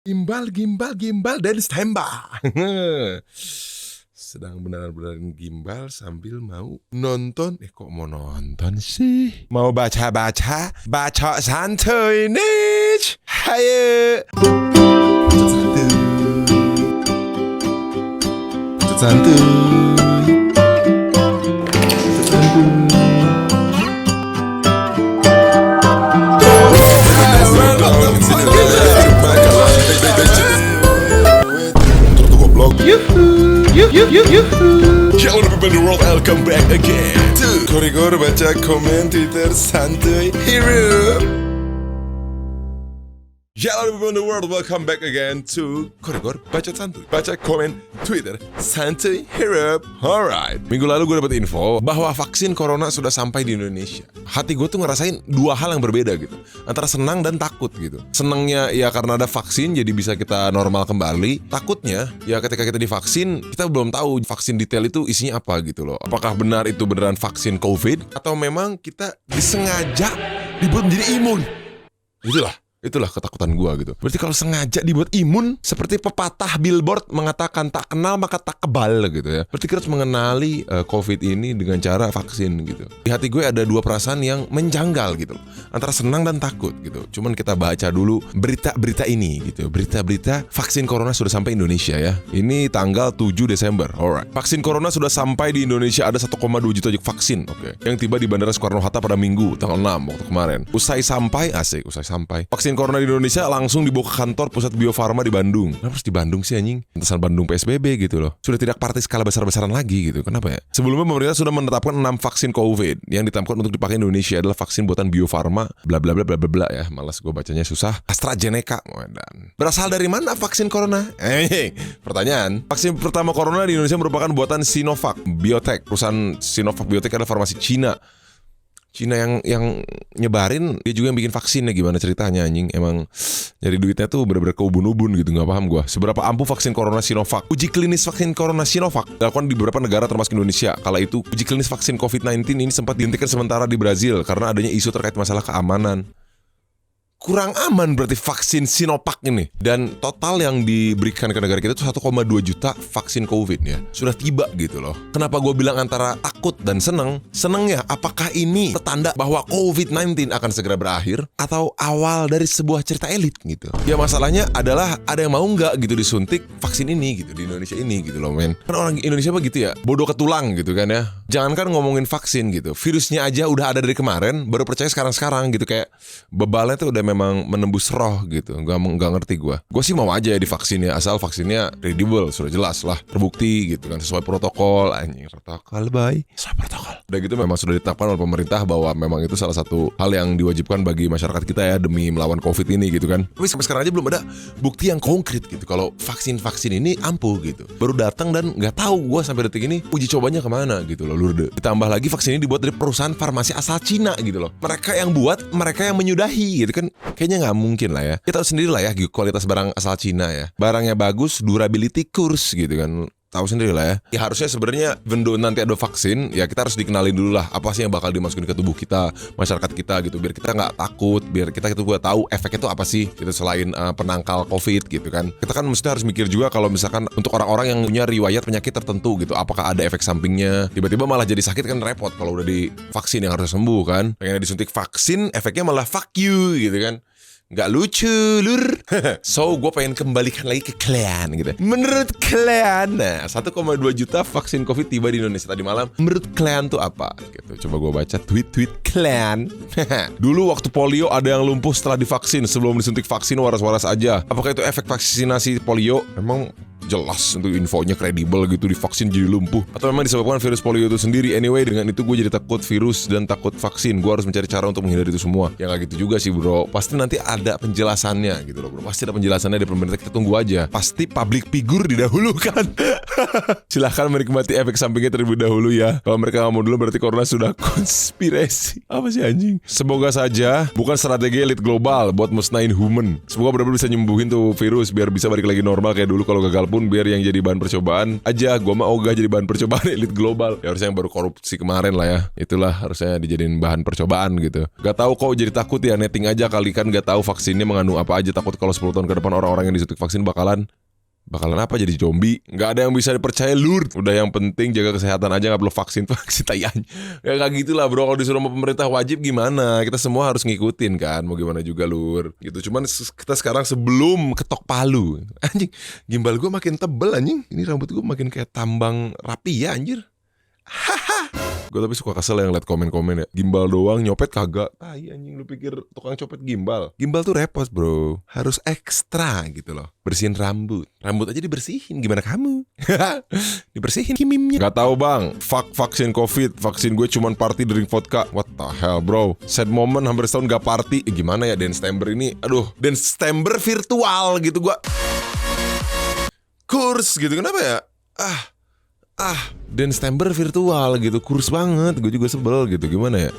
Gimbal dan standby. Sedang benar-benar gimbal sambil mau nonton. Kok mau nonton sih? Mau baca santuy nih. Hayo. Santuy. Jangan lupa the world, welcome back again to Koridor Baca Komen Twitter Santuy Hero. Jangan lupa the world, welcome back again to Koridor Baca Santuy, Baca Komen Twitter Santuy Hero. Alright, minggu lalu gue dapet info bahwa vaksin corona sudah sampai di Indonesia. Hati gue tuh ngerasain dua hal yang berbeda gitu, antara senang dan takut gitu. Senangnya ya karena ada vaksin jadi bisa kita normal kembali. Takutnya ya ketika kita divaksin kita belum tahu vaksin detail itu isinya apa gitu loh. Apakah benar itu beneran vaksin COVID atau memang kita disengaja dibuat menjadi imun. Itulah ketakutan gua gitu. Berarti kalau sengaja dibuat imun, seperti pepatah billboard mengatakan tak kenal maka tak kebal gitu ya. Berarti kita harus mengenali COVID ini dengan cara vaksin gitu. Di hati gue ada dua perasaan yang menjanggal gitu, antara senang dan takut gitu. Cuman kita baca dulu berita-berita ini gitu. Berita-berita vaksin corona sudah sampai Indonesia ya. Ini tanggal 7 Desember. Alright. Vaksin corona sudah sampai di Indonesia, ada 1,2 juta vaksin. Oke. Yang tiba di Bandara Soekarno-Hatta pada Minggu tanggal 6 waktu kemarin. Usai sampai. Vaksin corona di Indonesia langsung dibawa ke kantor pusat Bio Farma di Bandung. Kenapa harus di Bandung sih anjing? Pantesan Bandung PSBB gitu loh. Sudah tidak partai skala besar-besaran lagi gitu. Kenapa ya? Sebelumnya pemerintah sudah menetapkan 6 vaksin COVID yang ditempatkan untuk dipakai di Indonesia adalah vaksin buatan Bio Farma bla bla bla bla bla bla ya. Malas gue bacanya susah. AstraZeneca. Dan berasal dari mana vaksin corona? Pertanyaan. Vaksin pertama corona di Indonesia merupakan buatan Sinovac Biotech. Perusahaan Sinovac Biotech adalah farmasi Cina yang nyebarin, dia juga yang bikin vaksinnya. Gimana ceritanya anjing? Emang nyari duitnya tuh bener-bener keubun-ubun gitu, gak paham gua. Seberapa ampuh vaksin corona Sinovac? Uji klinis vaksin corona Sinovac dilakukan di beberapa negara termasuk Indonesia. Kala itu uji klinis vaksin COVID-19 ini sempat dihentikan sementara di Brazil karena adanya isu terkait masalah keamanan. Kurang aman berarti vaksin Sinovac ini. Dan total yang diberikan ke negara kita itu 1,2 juta vaksin COVID ya. Sudah tiba gitu loh. Kenapa gue bilang antara takut dan seneng? Senengnya apakah ini pertanda bahwa COVID-19 akan segera berakhir atau awal dari sebuah cerita elit gitu. Ya masalahnya adalah ada yang mau nggak gitu disuntik vaksin ini gitu di Indonesia ini gitu loh men. Kan orang Indonesia begitu ya, bodoh ketulang gitu kan ya. Jangankan ngomongin vaksin gitu, virusnya aja udah ada dari kemarin, baru percaya sekarang gitu. Kayak bebalnya tuh udah memang menembus roh gitu. Gak ngerti gue sih mau aja ya divaksin ya, asal vaksinnya credible, sudah jelas lah, terbukti gitu kan, sesuai protokol. Anjing, protokol bye, sesuai protokol. Udah gitu memang sudah ditetapkan oleh pemerintah bahwa memang itu salah satu hal yang diwajibkan bagi masyarakat kita ya, demi melawan COVID ini gitu kan. Tapi sampai sekarang aja belum ada bukti yang konkret gitu kalau vaksin ini ampuh gitu. Baru datang dan nggak tahu gue sampai detik ini uji cobanya kemana gitu loh. Ditambah lagi vaksin ini dibuat dari perusahaan farmasi asal Cina gitu loh. Mereka yang buat, mereka yang menyudahi gitu kan. Kayaknya nggak mungkin lah ya. Kita tahu sendiri lah ya kualitas barang asal Cina ya. Barangnya bagus, durability kurs gitu kan. Tahu sendiri lah ya. Ya harusnya sebenarnya vendor nanti ada vaksin, ya kita harus dikenalin dulu lah apa sih yang bakal dimasukin ke tubuh kita, masyarakat kita gitu, biar kita nggak takut, biar kita juga tahu efeknya itu apa sih gitu, selain penangkal COVID gitu kan. Kita kan mesti harus mikir juga kalau misalkan untuk orang-orang yang punya riwayat penyakit tertentu gitu, apakah ada efek sampingnya, tiba-tiba malah jadi sakit kan repot kalau udah divaksin yang harus sembuh kan. Pengen disuntik vaksin, efeknya malah fuck you gitu kan. Gak lucu lur. So gue pengen kembalikan lagi ke kalian gitu. Menurut kalian, nah 1,2 juta vaksin COVID tiba di Indonesia tadi malam. Menurut kalian tuh apa gitu? Coba gue baca tweet kalian. Dulu waktu polio ada yang lumpuh setelah divaksin, sebelum disuntik vaksin waras-waras aja. Apakah itu efek vaksinasi polio? Emang jelas untuk infonya kredibel gitu, divaksin jadi lumpuh, atau memang disebabkan virus polio itu sendiri? Anyway, dengan itu gue jadi takut virus dan takut vaksin. Gue harus mencari cara untuk menghindari itu semua. Ya gak gitu juga sih bro, pasti nanti ada penjelasannya gitu loh bro. Pasti ada penjelasannya dari pemerintah, kita tunggu aja. Pasti public figure didahulukan. Silahkan menikmati efek sampingnya terlebih dahulu ya. Kalau mereka gak mau dulu berarti corona sudah konspirasi. Apa sih anjing? Semoga saja bukan strategi elit global buat musnahin human. Semoga benar-benar bisa nyembuhin tuh virus biar bisa balik lagi normal kayak dulu. Kalau gagal pun apapun biar yang jadi bahan percobaan aja. Gue mah ogah jadi bahan percobaan elit global. Ya harusnya yang baru korupsi kemarin lah ya. Itulah harusnya dijadiin bahan percobaan gitu. Gak tahu kok jadi takut ya, netting aja kali kan gak tahu vaksinnya mengandung apa aja. Takut kalau 10 tahun ke depan orang-orang yang disuntik vaksin bakalan apa jadi zombie. Gak ada yang bisa dipercaya lur. Udah yang penting jaga kesehatan aja, gak perlu vaksin tayang. Ya gak gitu lah bro. Kalau disuruh sama pemerintah wajib gimana, kita semua harus ngikutin kan. Mau gimana juga lur gitu. Cuman kita sekarang sebelum ketok palu. Anjing, gimbal gue makin tebel anjing. Ini rambut gue makin kayak tambang rapi ya anjir. Gue tapi suka kesel yang liat komen-komen ya. Gimbal doang nyopet kagak. Tai anjing, lu pikir tukang copet gimbal? Gimbal tuh repot bro. Harus ekstra gitu loh. Bersihin rambut. Rambut aja dibersihin. Gimana kamu? Dibersihin kimimnya. Gak tahu bang. Fuck vaksin covid. Vaksin gue cuman party drink vodka. What the hell bro. Sad moment hampir setahun gak party. Gimana ya Dance September ini. Aduh, Dance September virtual gitu gue. Kurs gitu. Kenapa ya? Dan September virtual gitu, kurs banget. Gue juga sebel gitu, gimana ya?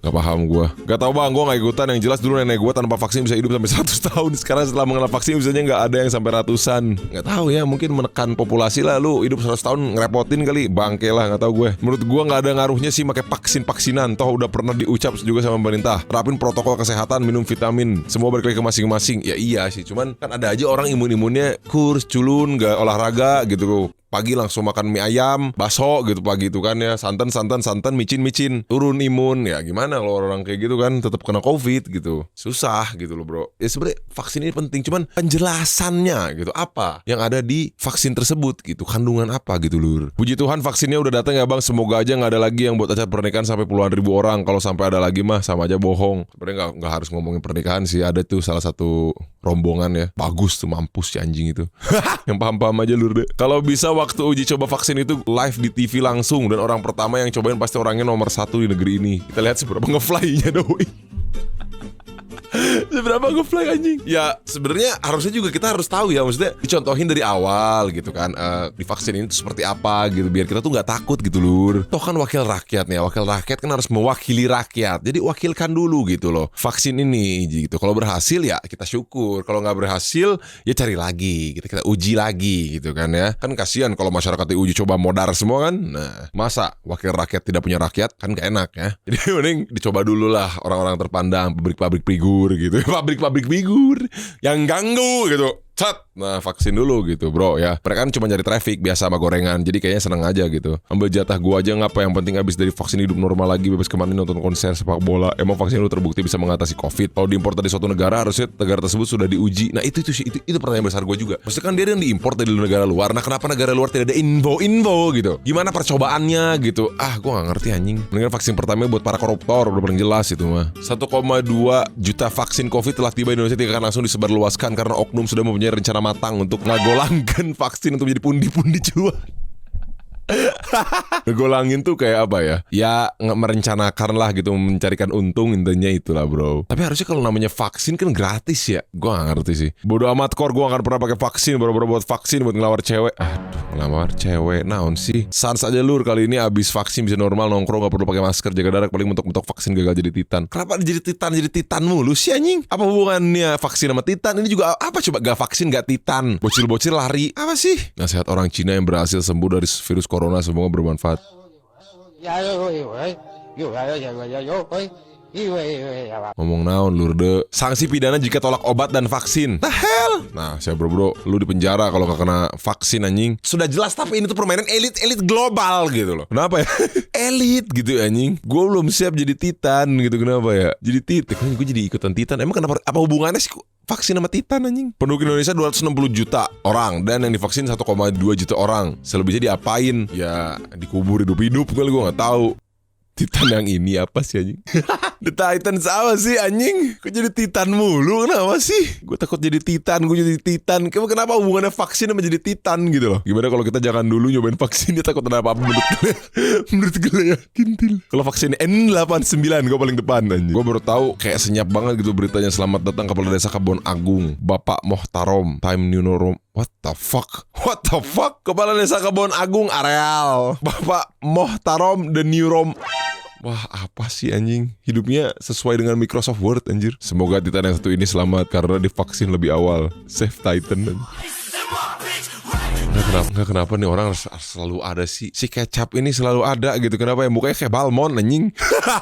Gak paham gue. Gak tau bang, gue gak ikutan. Yang jelas dulu nenek gue tanpa vaksin bisa hidup sampai 100 tahun. Sekarang setelah mengenal vaksin misalnya gak ada yang sampai ratusan. Gak tahu ya, mungkin menekan populasi lah. Lu hidup 100 tahun ngerepotin kali. Bangke lah, gak tahu gue. Menurut gue gak ada ngaruhnya sih pakai vaksin-vaksinan. Toh udah pernah diucap juga sama pemerintah. Terapin protokol kesehatan, minum vitamin. Semua balik lagi ke masing-masing. Ya iya sih, cuman kan ada aja orang imun-imunnya kurs, culun, gak olahraga gitu. Pagi langsung makan mie ayam, bakso gitu pagi itu kan ya. Santan, micin. Turun imun. Ya gimana kalau orang kayak gitu kan tetap kena covid gitu. Susah gitu loh bro. Ya sebenarnya vaksin ini penting. Cuman penjelasannya gitu. Apa yang ada di vaksin tersebut gitu. Kandungan apa gitu lur. Puji Tuhan vaksinnya udah datang ya bang. Semoga aja gak ada lagi yang buat acara pernikahan sampai puluhan ribu orang. Kalau sampai ada lagi mah sama aja bohong. Sebenarnya gak harus ngomongin pernikahan sih. Ada tuh salah satu rombongan ya. Bagus tuh, mampus si anjing itu. Yang paham-paham aja lur deh. Kalau bisa waktu uji coba vaksin itu live di TV langsung. Dan orang pertama yang cobain pasti orangnya nomor 1 di negeri ini. Kita lihat seberapa ngefly-nya doi. Seberapa ngefly anjing. Ya sebenarnya harusnya juga kita harus tahu ya. Maksudnya dicontohin dari awal gitu kan. Di vaksin ini tuh seperti apa gitu. Biar kita tuh gak takut gitu lur. Toh kan wakil rakyat nih. Wakil rakyat kan harus mewakili rakyat. Jadi wakilkan dulu gitu loh vaksin ini gitu. Kalau berhasil ya kita syukur. Kalau gak berhasil ya cari lagi. Kita uji lagi gitu kan ya. Kan kasihan kalau masyarakat diuji coba modar semua kan. Nah masa wakil rakyat tidak punya rakyat. Kan gak enak ya. Jadi mending dicoba dulu lah orang-orang terpandang. Pabrik-pabrik figur gitu. Pabrik-pabrik figur yang ganggu gitu. Cat. Nah vaksin dulu gitu bro ya. Mereka kan cuma nyari traffic biasa sama gorengan. Jadi kayaknya seneng aja gitu. Ambil jatah gua aja ngapa. Yang penting abis dari vaksin hidup normal lagi. Bebas kemarin nonton konser sepak bola. Emang vaksin lu terbukti bisa mengatasi covid. Kalau diimpor dari suatu negara harusnya negara tersebut sudah diuji. Nah itu pertanyaan besar gua juga. Maksudnya kan dia yang diimpor dari negara luar. Nah kenapa negara luar tidak ada info gitu. Gimana percobaannya gitu. Gua gak ngerti anjing. Mendingan vaksin pertama buat para koruptor. Udah paling jelas itu mah. 1,2 juta vaksin covid telah tiba di Indonesia. Tidak akan langsung disebarluaskan karena oknum sudah mempunyai rencana matang untuk ngagolangkan vaksin untuk menjadi pundi-pundi cuan. Ngegolangin tuh kayak apa ya? Ya merencanakan lah gitu, mencarikan untung, intinya itulah bro. Tapi harusnya kalau namanya vaksin kan gratis ya. Gue gak ngerti sih. Bodo amat kor, gue gak akan pernah pakai vaksin. Baru-baru buat vaksin buat ngelawar cewek. Aduh, ngelawar cewek naon sih. Sans aja lur, kali ini abis vaksin bisa normal nongkrong, gak perlu pakai masker, jaga jarak, paling mentok-mentok vaksin gagal jadi titan. Kenapa jadi titan mulu sih anjing? Apa hubungannya vaksin sama titan? Ini juga apa coba, gak vaksin gak titan? Bocil-bocil lari. Apa sih? Nasihat orang Cina yang berhasil sembuh dari virus corona, semoga bermanfaat. Ngomong naon lur de. Sanksi pidana jika tolak obat dan vaksin. The hell? Nah siapa bro, lu di penjara kalau gak kena vaksin anjing. Sudah jelas tapi ini tuh permainan elit global gitu loh. Kenapa ya? Elit gitu anjing. Gue belum siap jadi titan gitu, kenapa ya? Jadi titan, gue jadi ikutan titan. Emang kenapa? Apa hubungannya sih vaksin sama titan anjing? Penduduk Indonesia 260 juta orang. Dan yang divaksin 1,2 juta orang. Selebihnya diapain? Ya dikubur hidup-hidup kali, gue gak tahu. Titan yang ini apa sih anjing? The Titan sama sih anjing. Kok jadi Titan mulu? Kenapa sih? Gue takut jadi Titan. Gue jadi Titan. Kenapa hubungannya vaksin sama jadi Titan gitu loh? Gimana kalau kita jangan dulu nyobain vaksin? Dia takut ada apa-apa menurut gue ya. Kintil. Kalau vaksin N89 gue paling depan anjing. Gue baru tahu kayak senyap banget gitu beritanya. Selamat datang Kepala Desa Kebon Agung Bapak Mohtarom Time New Normal. What the fuck? Kepala Desa Kebon Agung Areal Bapak Mohtarom The New Rom. Wah apa sih anjing? Hidupnya sesuai dengan Microsoft Word anjir. Semoga Titan yang satu ini selamat karena divaksin lebih awal. Save Titan. Nggak kenapa nih orang harus selalu ada sih. Si Kecap ini selalu ada gitu. Kenapa ya? Mukanya kayak Balmon anjing.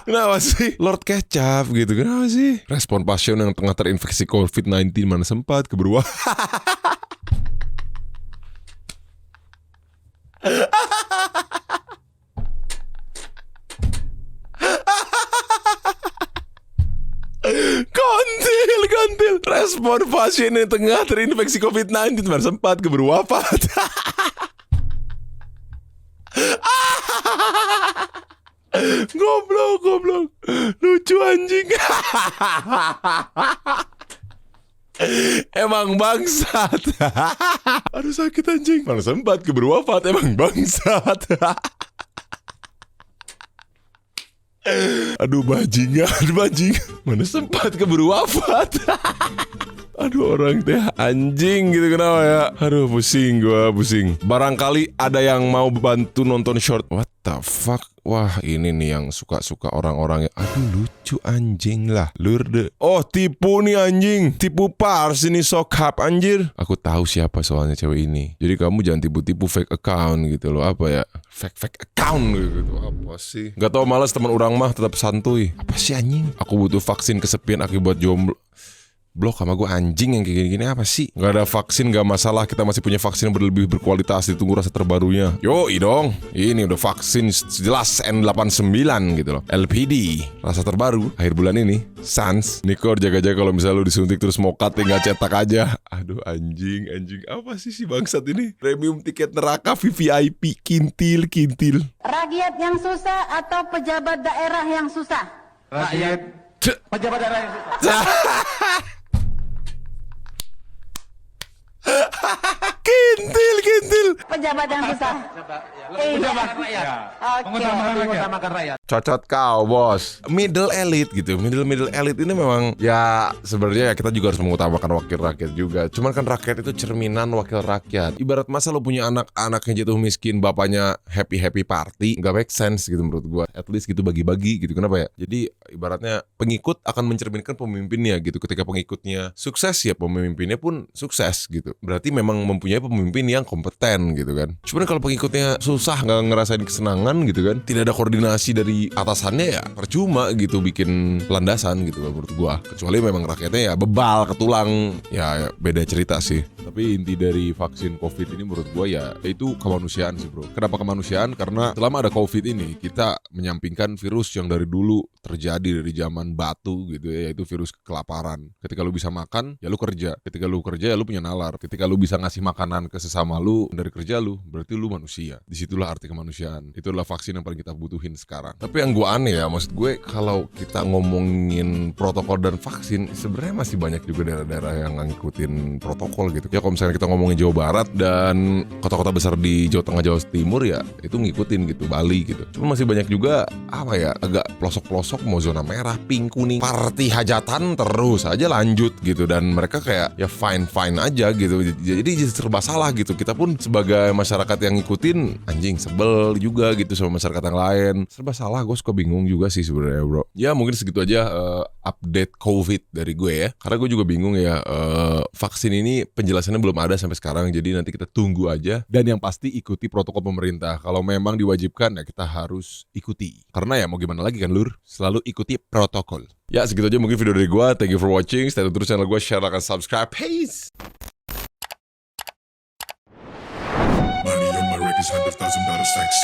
Kenapa sih? Lord Kecap gitu. Kenapa sih? Respon pasien yang tengah terinfeksi COVID-19 mana sempat keburu. Kontil. Respon pasien yang tengah terinfeksi COVID-19 mana sempat keburu wafat. Goblok. Lucu anjing. Emang bangsat. Aduh sakit anjing. Mana sempat keburu wafat. Emang bangsat. Aduh bajingan. Mana sempat keburu wafat. Aduh orang teh anjing gitu kenapa ya. Aduh pusing. Barangkali ada yang mau bantu nonton short. What the fuck. Wah ini nih yang suka-suka orang-orang. Aduh lucu anjing lah. Lurde. Oh tipu nih anjing. Tipu pars ini sokap anjir. Aku tahu siapa soalnya cewek ini. Jadi kamu jangan tipu-tipu fake account gitu loh. Apa ya. Fake account gitu. Apa sih. Gak tau malas teman orang mah tetap santuy. Apa sih anjing. Aku butuh vaksin kesepian akibat jomblo. Blok sama gue anjing yang kayak gini apa sih? Gak ada vaksin gak masalah. Kita masih punya vaksin yang lebih berkualitas. Ditunggu rasa terbarunya. Yoi dong. Ini udah vaksin jelas N89 gitu loh. LPD rasa terbaru akhir bulan ini. Sans Nikor jaga-jaga kalau misalnya lu disuntik terus mokat tinggal cetak aja. Aduh anjing. Apa sih si bangsat ini? Premium tiket neraka VVIP. Kintil. Rakyat yang susah atau pejabat daerah yang susah? Rakyat pejabat daerah yang susah. Kintil. Pejabat yang susah. Pejabat rakyat. Mengutamakan rakyat. Cocot kau bos. Middle elite gitu. Middle elite ini memang ya sebenarnya ya kita juga harus mengutamakan wakil rakyat juga. Cuman kan rakyat itu cerminan wakil rakyat. Ibarat masa lo punya anak yang jatuh miskin, bapaknya happy party, nggak make sense gitu menurut gua. At least gitu bagi-bagi gitu. Kenapa ya? Jadi ibaratnya pengikut akan mencerminkan pemimpinnya gitu. Ketika pengikutnya sukses ya pemimpinnya pun sukses gitu. Berarti memang mempunyai pemimpin yang kompeten gitu kan. Cuman kalau pengikutnya susah, nggak ngerasain kesenangan gitu kan, tidak ada koordinasi dari atasannya ya percuma gitu bikin landasan gitu menurut gua. Kecuali memang rakyatnya ya bebal ketulang ya beda cerita sih. Tapi inti dari vaksin COVID ini menurut gua ya itu kemanusiaan sih bro. Kenapa kemanusiaan? Karena selama ada COVID ini kita menyampingkan virus yang dari dulu terjadi dari zaman batu gitu ya, yaitu virus kelaparan. Ketika lu bisa makan ya lu kerja. Ketika lu kerja ya lu punya nalar. Ketika lu bisa ngasih makanan ke sesama lu dari kerja lu, berarti lu manusia. Disitulah arti kemanusiaan. Itulah vaksin yang paling kita butuhin sekarang. Tapi yang gue aneh ya, maksud gue kalau kita ngomongin protokol dan vaksin, sebenarnya masih banyak juga daerah-daerah yang ngikutin protokol gitu. Ya kalau misalnya kita ngomongin Jawa Barat dan kota-kota besar di Jawa Tengah, Jawa Timur ya itu ngikutin gitu, Bali gitu. Cuma masih banyak juga apa ya, agak pelosok-pelosok mau zona merah, pink, kuning, party hajatan terus aja lanjut gitu. Dan mereka kayak ya fine aja gitu. Jadi serba salah gitu. Kita pun sebagai masyarakat yang ngikutin anjing sebel juga gitu sama masyarakat yang lain. Serba salah, gue suka bingung juga sih sebenarnya bro. Ya mungkin segitu aja update COVID dari gue ya. Karena gue juga bingung ya, vaksin ini penjelasannya belum ada sampai sekarang. Jadi nanti kita tunggu aja. Dan yang pasti ikuti protokol pemerintah. Kalau memang diwajibkan ya kita harus ikuti. Karena ya mau gimana lagi kan lur, selalu ikuti protokol. Ya segitu aja mungkin video dari gue. Thank you for watching. Stay tune terus channel gue, share, like, subscribe. Peace. Money on my records, $100,000 stacks.